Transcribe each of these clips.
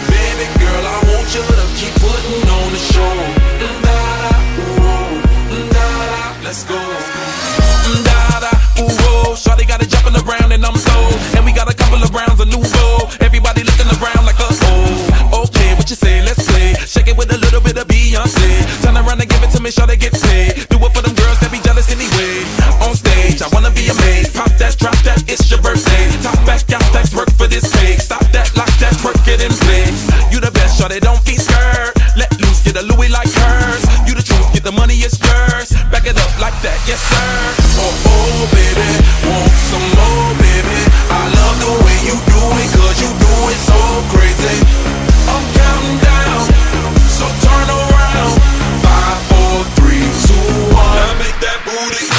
Baby girl, I want you to keep putting on the show. Let's go. Shawty got it jumping around and I'm slow. And we got a couple of rounds of nouveau. Everybody looking around like a oh. Okay, what you say? Let's play. Shake it with a little bit of Beyonce. Turn around and give it to me, shawty get paid. Do it for them girls that be jealous anyway. On stage, I wanna be amazed. Pop that, drop that, it's your birthday. Top back, got stacks, work for this cake. Stop that, lock that, work it in place. You the best, shawty, don't be scared. Let loose, get a Louis like hers. You the truth, get the money, it's yours. Back it up like that, yes sir. Oh baby, want some more baby. I love the way you do it, cause you do it so crazy. I'm counting down, so turn around. 5, 4, 3, 2, 1. Now make that booty go.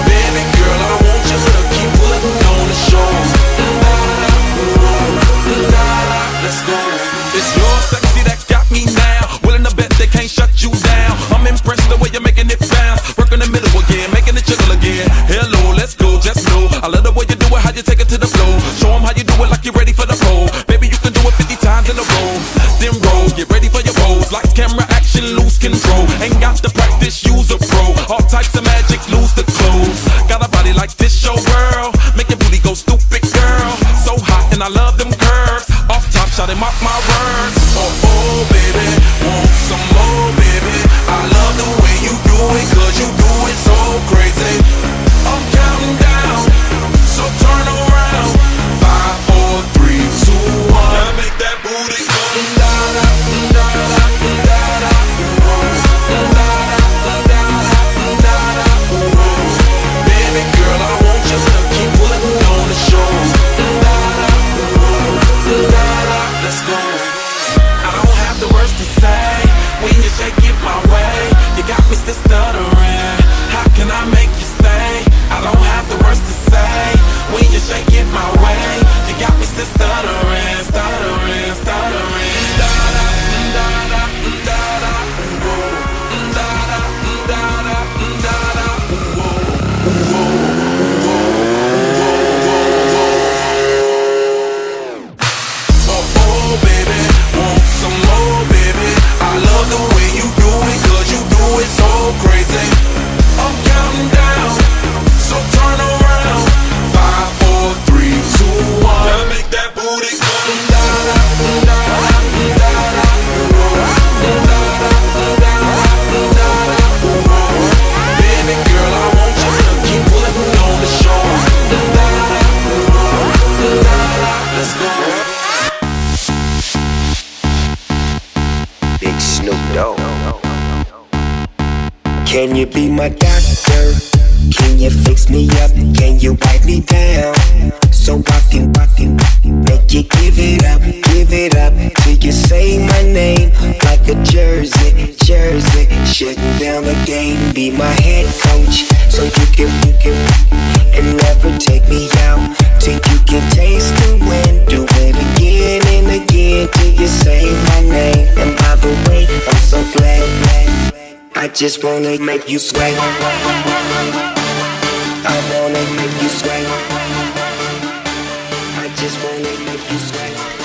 Baby girl, I want you to keep putting on the show. Let's go. It's your sexy that got me now. Willing to bet they can't shut you down. I'm impressed the way you're making it bounce. Work in the middle again, making it jiggle again. Hello, let's go, just know I love the way you do it, how you take it to the floor. Show them how you do it like you're ready for the pole. Baby, you can do it 50 times in a row. Then roll, get ready for your pose. Lights, camera, action, lose control. Ain't got to practice, use a pro. All types of magic, lose the clothes. Got a body like this, show girl. Make your booty go stupid, girl. So hot and I love them curves. Off top, shout him out my words. Oh baby, want some more baby. I love the way you do it, cause you do it so crazy. I'm counting down, so turn around. 5, 4, 3, 2, 1. Now make that booty go. Baby girl, I want you to keep putting on the show. Let's go. I don't have the words to say when you shake it my way. You got me still stuttering. How can I make you stay? I don't have the words to say when you shake it my way. You got me still stuttering, stuttering, stuttering. Oh baby, want some more baby. I love the way you do it, cause you do it so crazy. I'm counting down, so turn around. 5, 4, 3, 2, 1. Now make that booty go. Baby girl, I want you to keep putting on the show. Let's go. Big Snoop Dogg. Can you be my doctor? Can you fix me up? Can you wipe me down? So I can make you give it up till you say my name like a jersey. Shutting down the game, be my head coach, so you can and never take me out till you can taste the wind. Do it again and again till you say my name. And by the way, I'm so glad. I just wanna make you sweat. I wanna make you sweat. I just wanna make you sweat.